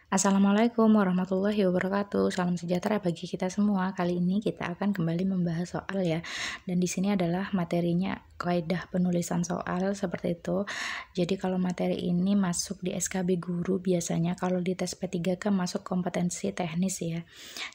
Assalamualaikum warahmatullahi wabarakatuh. Salam sejahtera bagi kita semua. Kali ini kita akan kembali membahas soal ya. Dan di sini adalah materinya kaidah penulisan soal seperti itu. Jadi kalau materi ini masuk di SKB guru biasanya, kalau di tes P3K masuk kompetensi teknis ya.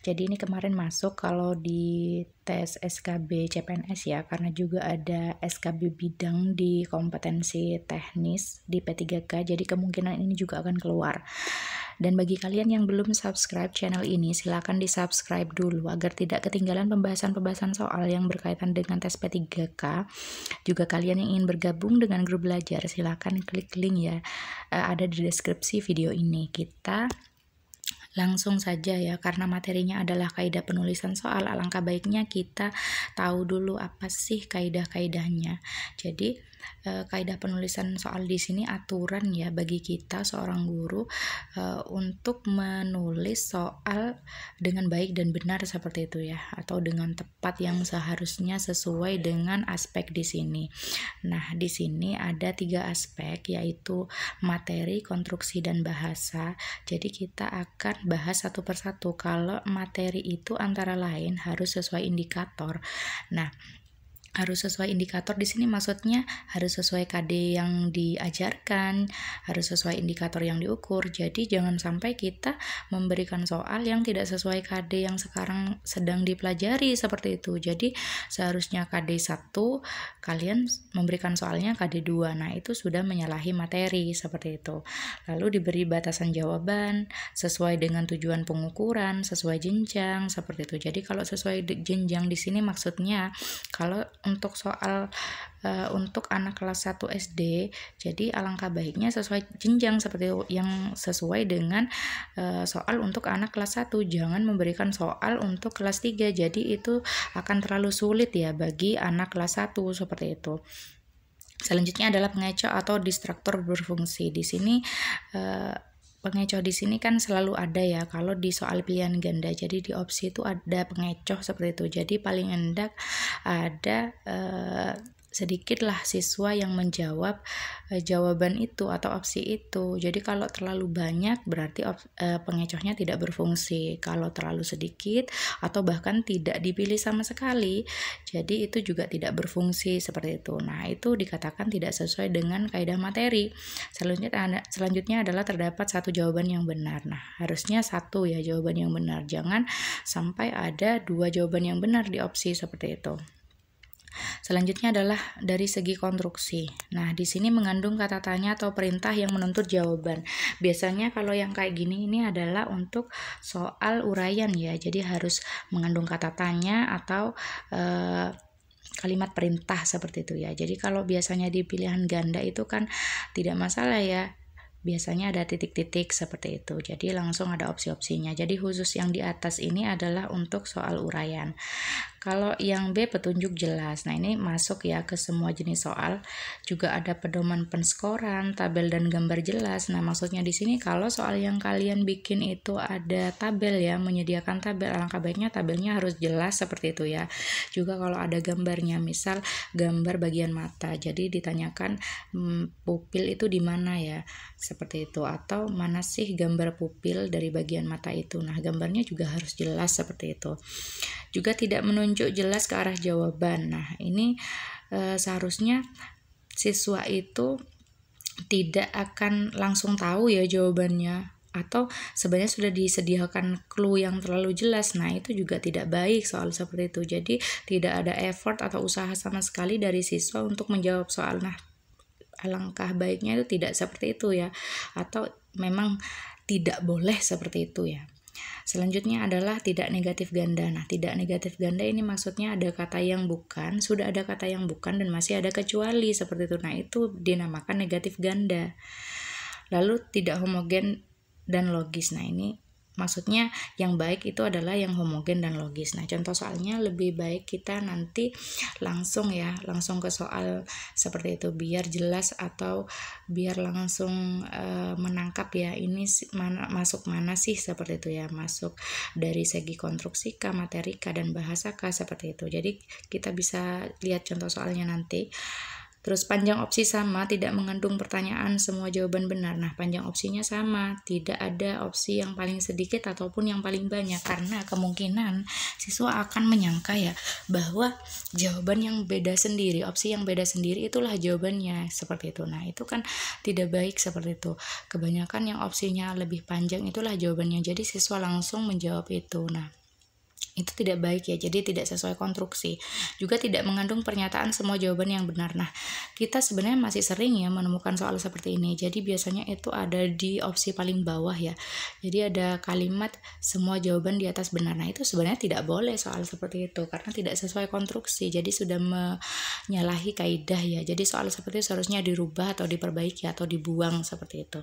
Jadi ini kemarin masuk kalau di tes SKB CPNS ya, karena juga ada SKB bidang di kompetensi teknis di P3K. Jadi kemungkinan ini juga akan keluar. Dan bagi kalian yang belum subscribe channel ini, silakan di-subscribe dulu agar tidak ketinggalan pembahasan-pembahasan soal yang berkaitan dengan tes P3K. Juga kalian yang ingin bergabung dengan grup belajar, silakan klik link ya, ada di deskripsi video ini. Kita langsung saja ya, karena materinya adalah kaidah penulisan soal, alangkah baiknya kita tahu dulu apa sih kaidah-kaidahnya. Jadi kaidah penulisan soal di sini aturan ya bagi kita seorang guru untuk menulis soal dengan baik dan benar seperti itu ya, atau dengan tepat yang seharusnya sesuai dengan aspek di sini. Nah, di sini ada 3 aspek, yaitu materi, konstruksi, dan bahasa. Jadi kita akan bahas satu persatu. Kalau materi itu antara lain harus sesuai indikator. Nah, harus sesuai indikator di sini maksudnya harus sesuai KD yang diajarkan, harus sesuai indikator yang diukur. Jadi jangan sampai kita memberikan soal yang tidak sesuai KD yang sekarang sedang dipelajari seperti itu. Jadi seharusnya KD 1, kalian memberikan soalnya KD 2. Nah, itu sudah menyalahi materi seperti itu. Lalu diberi batasan jawaban sesuai dengan tujuan pengukuran, sesuai jenjang seperti itu. Jadi kalau sesuai jenjang di sini maksudnya kalau untuk soal untuk anak kelas 1 SD, jadi alangkah baiknya sesuai jenjang seperti yang sesuai dengan soal untuk anak kelas 1. Jangan memberikan soal untuk kelas 3, jadi itu akan terlalu sulit ya bagi anak kelas 1 seperti itu. Selanjutnya adalah pengecoh atau distraktor berfungsi. Di sini pengecoh di sini kan selalu ada ya kalau di soal pilihan ganda. Jadi di opsi itu ada pengecoh seperti itu. Jadi paling hendak ada sedikitlah siswa yang menjawab jawaban itu atau opsi itu. Jadi kalau terlalu banyak berarti pengecohnya tidak berfungsi. Kalau terlalu sedikit atau bahkan tidak dipilih sama sekali, jadi itu juga tidak berfungsi seperti itu. Nah, itu dikatakan tidak sesuai dengan kaidah materi. Selanjutnya adalah terdapat satu jawaban yang benar. Nah, harusnya satu ya jawaban yang benar. Jangan sampai ada 2 jawaban yang benar di opsi seperti itu. Selanjutnya adalah dari segi konstruksi. Nah, di sini mengandung kata tanya atau perintah yang menuntut jawaban. Biasanya kalau yang kayak gini ini adalah untuk soal uraian ya. Jadi harus mengandung kata tanya atau kalimat perintah seperti itu ya. Jadi kalau biasanya di pilihan ganda itu kan tidak masalah ya. Biasanya ada titik-titik seperti itu. Jadi langsung ada opsi-opsinya. Jadi khusus yang di atas ini adalah untuk soal uraian. Kalau yang B petunjuk jelas. Nah, ini masuk ya ke semua jenis soal. Juga ada pedoman penskoran, tabel dan gambar jelas. Nah, maksudnya di sini kalau soal yang kalian bikin itu ada tabel ya, menyediakan tabel, alangkah baiknya tabelnya harus jelas seperti itu ya. Juga kalau ada gambarnya, misal gambar bagian mata. Jadi ditanyakan pupil itu di mana ya? Seperti itu, atau mana sih gambar pupil dari bagian mata itu. Nah, gambarnya juga harus jelas seperti itu. Juga tidak menunjuk jelas ke arah jawaban. Nah, ini seharusnya siswa itu tidak akan langsung tahu ya jawabannya, atau sebenarnya sudah disediakan clue yang terlalu jelas. Nah, itu juga tidak baik soal seperti itu. Jadi tidak ada effort atau usaha sama sekali dari siswa untuk menjawab soal. Nah, alangkah baiknya itu tidak seperti itu ya, atau memang tidak boleh seperti itu ya. Selanjutnya adalah tidak negatif ganda. Nah, tidak negatif ganda ini maksudnya ada kata yang bukan, sudah ada kata yang bukan dan masih ada kecuali seperti itu. Nah, itu dinamakan negatif ganda. Lalu tidak homogen dan logis. Nah, ini maksudnya yang baik itu adalah yang homogen dan logis. Nah, contoh soalnya lebih baik kita nanti langsung ke soal seperti itu biar jelas, atau biar langsung menangkap ya ini masuk mana sih seperti itu ya. Masuk dari segi konstruksi kah, materi kah, dan bahasa kah seperti itu. Jadi kita bisa lihat contoh soalnya nanti. Terus panjang opsi sama, tidak mengandung pertanyaan, semua jawaban benar. Nah, panjang opsinya sama, tidak ada opsi yang paling sedikit ataupun yang paling banyak, karena kemungkinan siswa akan menyangka ya bahwa jawaban yang beda sendiri, opsi yang beda sendiri itulah jawabannya, seperti itu. Nah, itu kan tidak baik seperti itu. Kebanyakan yang opsinya lebih panjang itulah jawabannya. Jadi siswa langsung menjawab itu. Nah, itu tidak baik ya, jadi tidak sesuai konstruksi. Juga tidak mengandung pernyataan semua jawaban yang benar. Nah, kita sebenarnya masih sering ya menemukan soal seperti ini. Jadi biasanya itu ada di opsi paling bawah ya. Jadi ada kalimat semua jawaban di atas benar. Nah, itu sebenarnya tidak boleh soal seperti itu karena tidak sesuai konstruksi. Jadi sudah menyalahi kaidah ya. Jadi soal seperti itu seharusnya dirubah atau diperbaiki atau dibuang seperti itu.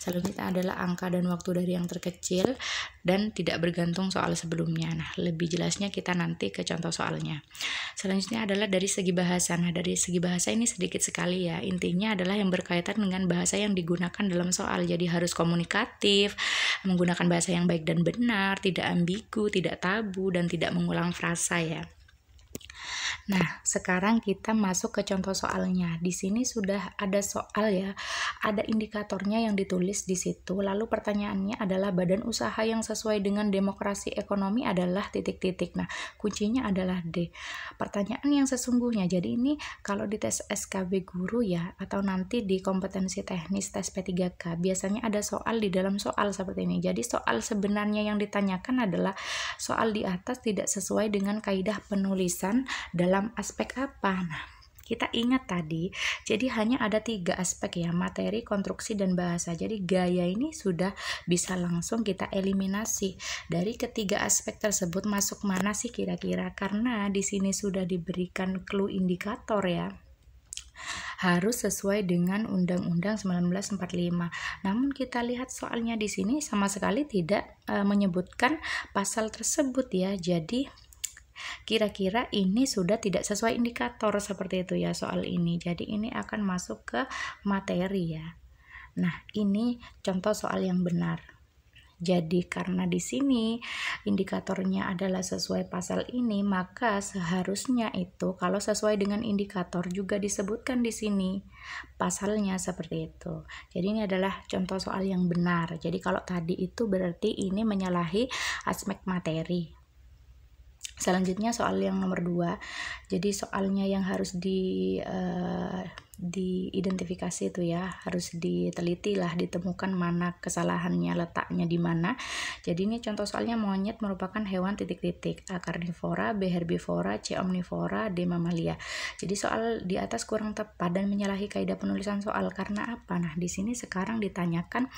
Selanjutnya adalah angka dan waktu dari yang terkecil dan tidak bergantung soal sebelumnya. Nah, lebih jelasnya kita nanti ke contoh soalnya. Selanjutnya adalah dari segi bahasa. Nah, dari segi bahasa ini sedikit sekali ya. Intinya adalah yang berkaitan dengan bahasa yang digunakan dalam soal. Jadi harus komunikatif, menggunakan bahasa yang baik dan benar, tidak ambigu, tidak tabu, dan tidak mengulang frasa ya. Nah, sekarang kita masuk ke contoh soalnya. Di sini sudah ada soal ya, ada indikatornya yang ditulis di situ. Lalu pertanyaannya adalah badan usaha yang sesuai dengan demokrasi ekonomi adalah titik-titik. Nah, kuncinya adalah D. Pertanyaan yang sesungguhnya. Jadi ini kalau di tes SKB guru ya, atau nanti di kompetensi teknis tes P3K, biasanya ada soal di dalam soal seperti ini. Jadi soal sebenarnya yang ditanyakan adalah soal di atas tidak sesuai dengan kaidah penulisan dalam aspek apa. Nah, kita ingat tadi, jadi hanya ada 3 aspek ya, materi, konstruksi, dan bahasa. Jadi gaya ini sudah bisa langsung kita eliminasi. Dari ketiga aspek tersebut masuk mana sih kira-kira? Karena di sini sudah diberikan clue indikator ya. Harus sesuai dengan Undang-Undang 1945. Namun kita lihat soalnya di sini sama sekali tidak menyebutkan pasal tersebut ya. Jadi kira-kira ini sudah tidak sesuai indikator seperti itu ya soal ini. Jadi ini akan masuk ke materi ya. Nah, ini contoh soal yang benar. Jadi karena di sini indikatornya adalah sesuai pasal ini, maka seharusnya itu kalau sesuai dengan indikator juga disebutkan di sini pasalnya seperti itu. Jadi ini adalah contoh soal yang benar. Jadi kalau tadi itu berarti ini menyalahi aspek materi. Selanjutnya soal yang nomor 2. Jadi soalnya yang harus diidentifikasi itu ya, harus diteliti lah, ditemukan mana kesalahannya, letaknya di mana. Jadi ini contoh soalnya monyet merupakan hewan titik-titik, A karnivora, B herbivora, C omnivora, D mamalia. Jadi soal di atas kurang tepat dan menyalahi kaidah penulisan soal. Karena apa? Nah, di sini sekarang ditanyakan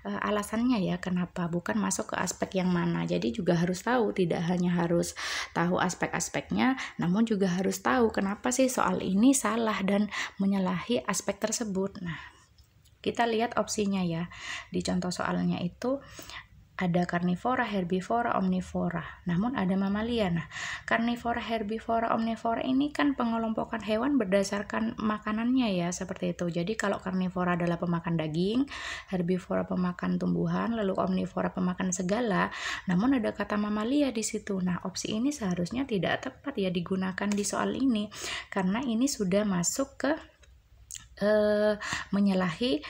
alasannya ya, kenapa, bukan masuk ke aspek yang mana. Jadi juga harus tahu, tidak hanya harus tahu aspek-aspeknya, namun juga harus tahu kenapa sih soal ini salah dan menyalahi aspek tersebut. Nah, kita lihat opsinya ya. Di contoh soalnya itu ada karnivora, herbivora, omnivora. Namun ada mamalia. Nah, karnivora, herbivora, omnivora ini kan pengelompokan hewan berdasarkan makanannya ya, seperti itu. Jadi kalau karnivora adalah pemakan daging, herbivora pemakan tumbuhan, lalu omnivora pemakan segala. Namun ada kata mamalia di situ. Nah, opsi ini seharusnya tidak tepat ya digunakan di soal ini karena ini sudah masuk ke menyalahi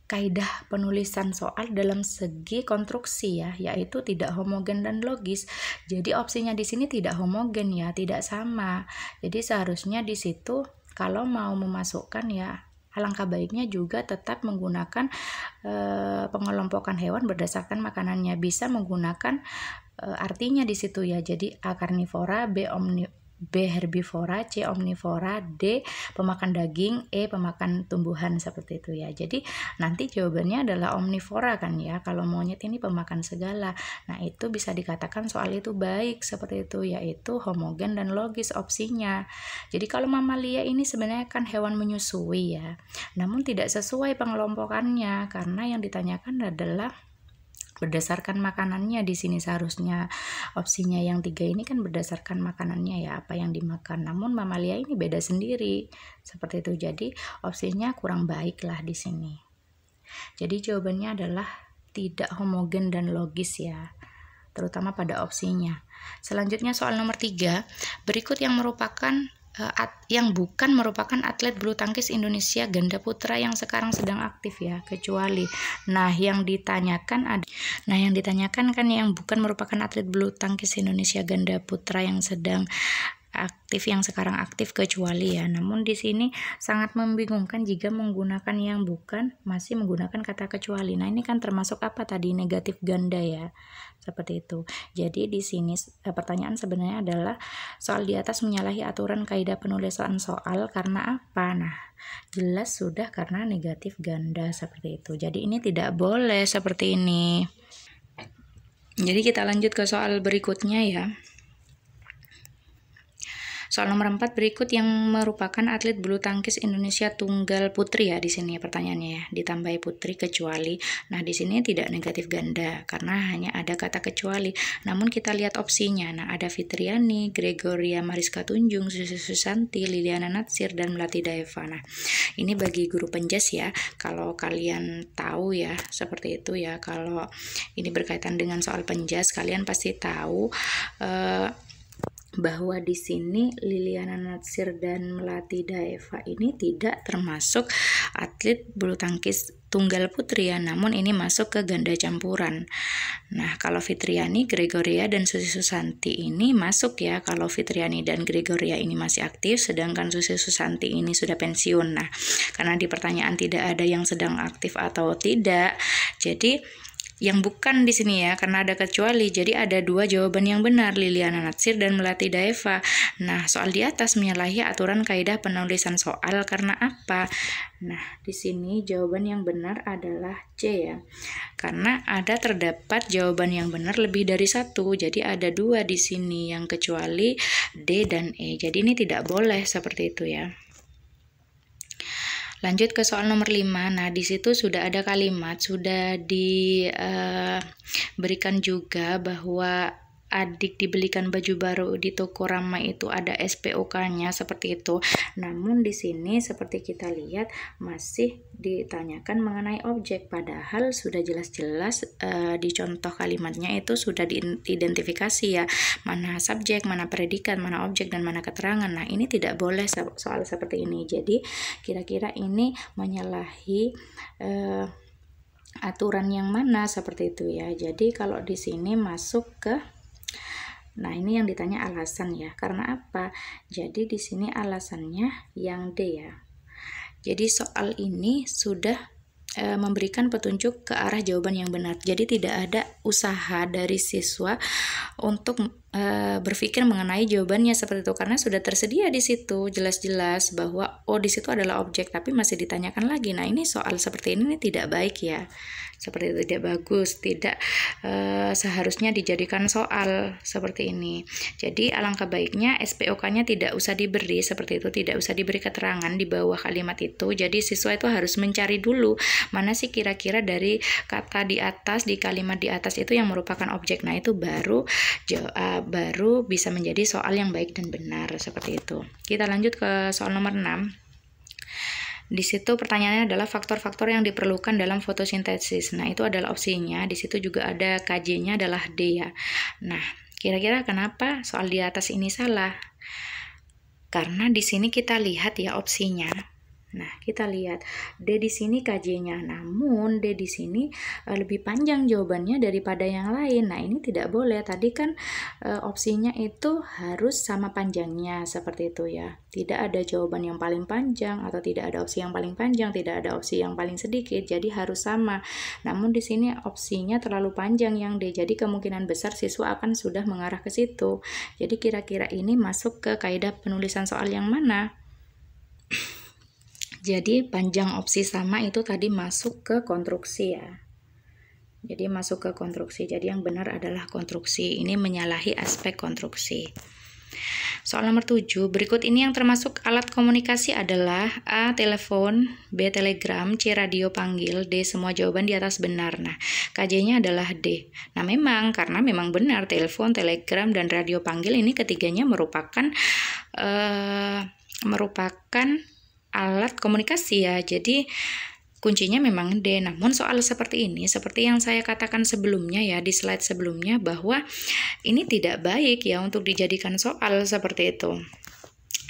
kaidah penulisan soal dalam segi konstruksi ya, yaitu tidak homogen dan logis. Jadi opsinya di sini tidak homogen ya, tidak sama. Jadi seharusnya di situ kalau mau memasukkan ya, alangkah baiknya juga tetap menggunakan pengelompokan hewan berdasarkan makanannya. Bisa menggunakan artinya di situ ya. Jadi A karnivora, B herbivora, C omnivora, D pemakan daging, E pemakan tumbuhan, seperti itu ya. Jadi nanti jawabannya adalah omnivora kan ya, kalau monyet ini pemakan segala. Nah, itu bisa dikatakan soal itu baik seperti itu, yaitu homogen dan logis opsinya. Jadi kalau mamalia ini sebenarnya kan hewan menyusui ya, namun tidak sesuai pengelompokannya karena yang ditanyakan adalah berdasarkan makanannya. Di sini seharusnya opsinya yang 3 ini kan berdasarkan makanannya ya, apa yang dimakan. Namun mamalia ini beda sendiri seperti itu. Jadi opsinya kurang baik lah di sini. Jadi jawabannya adalah tidak homogen dan logis ya, terutama pada opsinya. Selanjutnya soal nomor 3, berikut yang merupakan yang bukan merupakan atlet bulu tangkis Indonesia ganda putra yang sekarang sedang aktif ya, kecuali. Nah, yang ditanyakan kan yang bukan merupakan atlet bulu tangkis Indonesia ganda putra yang sedang aktif, yang sekarang aktif, kecuali ya. Namun di sini sangat membingungkan jika menggunakan yang bukan masih menggunakan kata kecuali. Nah, ini kan termasuk apa tadi, negatif ganda ya. Seperti itu. Jadi di sini pertanyaan sebenarnya adalah soal di atas menyalahi aturan kaidah penulisan soal karena apa? Nah, jelas sudah karena negatif ganda seperti itu. Jadi ini tidak boleh seperti ini. Jadi kita lanjut ke soal berikutnya ya. Soal nomor 4 berikut yang merupakan atlet bulu tangkis Indonesia tunggal putri ya, di sini pertanyaannya ya, ditambahi putri kecuali. Nah, di sini tidak negatif ganda karena hanya ada kata kecuali. Namun kita lihat opsinya. Nah, ada Fitriani, Gregoria Mariska Tunjung, Susi Susanti, Liliana Natsir, dan Melati Daeva. Nah, ini bagi guru penjas ya. Kalau kalian tahu ya, seperti itu ya. Kalau ini berkaitan dengan soal penjas, kalian pasti tahu bahwa di sini Liliana Natsir dan Melati Daeva ini tidak termasuk atlet bulu tangkis tunggal putri ya, namun ini masuk ke ganda campuran. Nah, kalau Fitriani, Gregoria, dan Susi Susanti ini masuk ya. Kalau Fitriani dan Gregoria ini masih aktif, sedangkan Susi Susanti ini sudah pensiun. Nah, karena di pertanyaan tidak ada yang sedang aktif atau tidak, jadi yang bukan di sini ya, karena ada kecuali. Jadi ada dua jawaban yang benar, Liliana Natsir dan Melati Daeva. Nah, soal di atas menyalahi aturan kaidah penulisan soal karena apa? Nah, di sini jawaban yang benar adalah C ya. Karena terdapat jawaban yang benar lebih dari satu. Jadi ada dua di sini, yang kecuali D dan E. Jadi ini tidak boleh seperti itu ya. Lanjut ke soal nomor 5. Nah, di situ sudah ada kalimat, sudah diberikan juga bahwa adik dibelikan baju baru di toko Rama itu ada SPOK-nya seperti itu. Namun di sini seperti kita lihat masih ditanyakan mengenai objek, padahal sudah jelas-jelas di contoh kalimatnya itu sudah diidentifikasi ya, mana subjek, mana predikat, mana objek, dan mana keterangan. Nah, ini tidak boleh soal seperti ini. Jadi kira-kira ini menyalahi aturan yang mana seperti itu ya. Jadi kalau di sini masuk ke, nah ini yang ditanya alasan ya. Karena apa? Jadi di sini alasannya yang D ya. Jadi soal ini sudah memberikan petunjuk ke arah jawaban yang benar. Jadi tidak ada usaha dari siswa untuk berpikir mengenai jawabannya seperti itu, karena sudah tersedia di situ jelas-jelas bahwa di situ adalah objek, tapi masih ditanyakan lagi. Nah, ini soal seperti ini tidak baik ya. Seperti itu tidak bagus, tidak seharusnya dijadikan soal seperti ini. Jadi alangkah baiknya SPOK-nya tidak usah diberi seperti itu, tidak usah diberi keterangan di bawah kalimat itu. Jadi siswa itu harus mencari dulu mana sih kira-kira dari kata di atas, di kalimat di atas itu yang merupakan objek. Nah, itu baru bisa menjadi soal yang baik dan benar seperti itu. Kita lanjut ke soal nomor 6. Di situ pertanyaannya adalah faktor-faktor yang diperlukan dalam fotosintesis. Nah, itu adalah opsinya. Di situ juga ada KJ-nya adalah D ya. Nah, kira-kira kenapa soal di atas ini salah? Karena di sini kita lihat ya opsinya. Nah, kita lihat D di sini KJ-nya, namun D di sini lebih panjang jawabannya daripada yang lain. Nah, ini tidak boleh. Tadi kan opsinya itu harus sama panjangnya seperti itu ya. Tidak ada jawaban yang paling panjang atau tidak ada opsi yang paling panjang, tidak ada opsi yang paling sedikit. Jadi harus sama. Namun di sini opsinya terlalu panjang yang D. Jadi kemungkinan besar siswa akan sudah mengarah ke situ. Jadi kira-kira ini masuk ke kaidah penulisan soal yang mana? Jadi panjang opsi sama itu tadi masuk ke konstruksi ya. Jadi masuk ke konstruksi. Jadi yang benar adalah konstruksi. Ini menyalahi aspek konstruksi. Soal nomor 7. Berikut ini yang termasuk alat komunikasi adalah A. Telepon, B. Telegram, C. Radio panggil, D. Semua jawaban di atas benar. Nah, KJ-nya adalah D. Nah, karena memang benar telepon, telegram, dan radio panggil ini ketiganya merupakan alat komunikasi ya. Jadi kuncinya memang D. Namun soal seperti ini, seperti yang saya katakan sebelumnya ya, di slide sebelumnya, bahwa ini tidak baik ya untuk dijadikan soal seperti itu.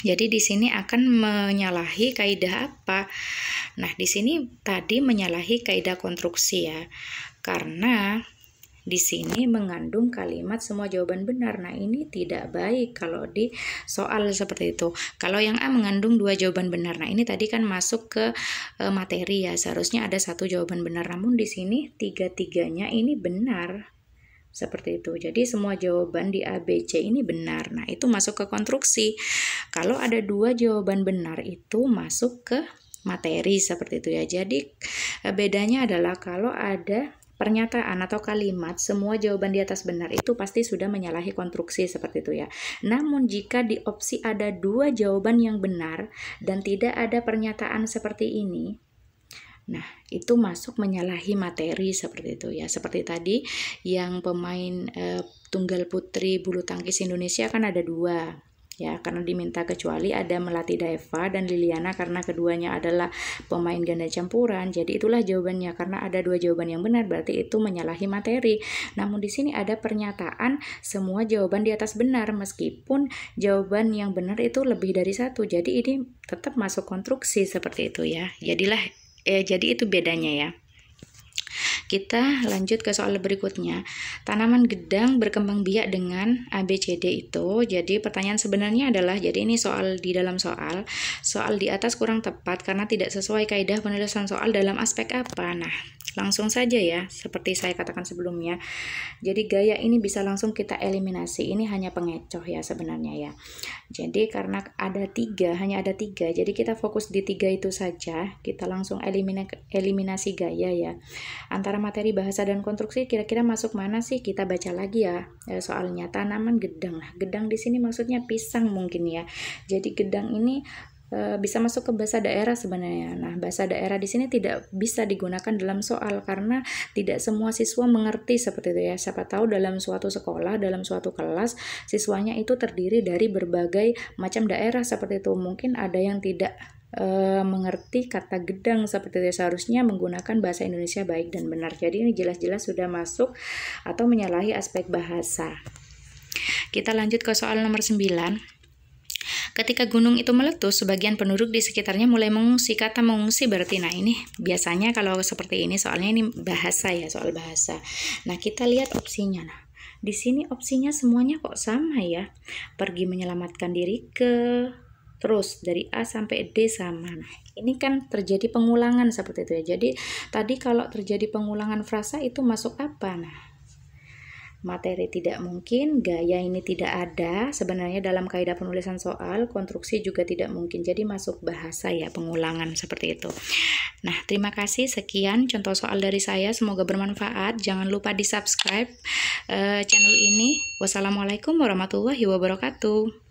Jadi di sini akan menyalahi kaidah apa? Nah, di sini tadi menyalahi kaidah konstruksi ya. Karena di sini mengandung kalimat semua jawaban benar. Nah, ini tidak baik kalau di soal seperti itu. Kalau yang A mengandung 2 jawaban benar. Nah, ini tadi kan masuk ke materi ya. Seharusnya ada 1 jawaban benar. Namun di sini 3-3-nya ini benar. Seperti itu. Jadi semua jawaban di A, B, C ini benar. Nah, itu masuk ke konstruksi. Kalau ada 2 jawaban benar itu masuk ke materi seperti itu ya. Jadi bedanya adalah kalau ada pernyataan atau kalimat semua jawaban di atas benar itu pasti sudah menyalahi konstruksi seperti itu ya. Namun jika di opsi ada 2 jawaban yang benar dan tidak ada pernyataan seperti ini, nah, itu masuk menyalahi materi seperti itu ya. Seperti tadi yang pemain tunggal putri bulu tangkis Indonesia kan ada 2 ya, karena diminta kecuali ada Melati Daeva dan Liliana karena keduanya adalah pemain ganda campuran. Jadi itulah jawabannya, karena ada 2 jawaban yang benar berarti itu menyalahi materi. Namun di sini ada pernyataan semua jawaban di atas benar meskipun jawaban yang benar itu lebih dari 1. Jadi ini tetap masuk konstruksi seperti itu ya. Jadi itu bedanya ya. Kita lanjut ke soal berikutnya. Tanaman gedang berkembang biak dengan ABCD itu. Jadi pertanyaan sebenarnya adalah, jadi ini soal di dalam soal di atas kurang tepat karena tidak sesuai kaidah penulisan soal dalam aspek apa. Nah, langsung saja ya, seperti saya katakan sebelumnya. Jadi gaya ini bisa langsung kita eliminasi. Ini hanya pengecoh ya sebenarnya ya. Jadi karena hanya ada 3, jadi kita fokus di 3 itu saja. Kita langsung eliminasi gaya ya. Antara materi bahasa dan konstruksi kira-kira masuk mana sih? Kita baca lagi ya soalnya. Tanaman gedang. Nah, gedang di sini maksudnya pisang mungkin ya. Jadi gedang ini bisa masuk ke bahasa daerah sebenarnya. Nah, bahasa daerah di sini tidak bisa digunakan dalam soal karena tidak semua siswa mengerti seperti itu ya. Siapa tahu dalam suatu sekolah, dalam suatu kelas, siswanya itu terdiri dari berbagai macam daerah seperti itu. Mungkin ada yang tidak mengerti kata gedang seperti itu. Seharusnya menggunakan bahasa Indonesia baik dan benar. Jadi ini jelas-jelas sudah masuk atau menyalahi aspek bahasa. Kita lanjut ke soal nomor 9. Ketika gunung itu meletus, sebagian penduduk di sekitarnya mulai mengungsi. Kata mengungsi berarti, nah ini biasanya kalau seperti ini soalnya ini bahasa ya, soal bahasa. Nah, kita lihat opsinya. Nah, di sini opsinya semuanya kok sama ya. Pergi menyelamatkan diri terus dari A sampai D sama. Nah, ini kan terjadi pengulangan seperti itu ya. Jadi tadi kalau terjadi pengulangan frasa itu masuk apa? Nah, materi tidak mungkin, gaya ini tidak ada sebenarnya dalam kaidah penulisan soal, konstruksi juga tidak mungkin. Jadi masuk bahasa ya, pengulangan seperti itu. Nah, terima kasih, sekian contoh soal dari saya, semoga bermanfaat. Jangan lupa di subscribe channel ini. Wassalamualaikum warahmatullahi wabarakatuh.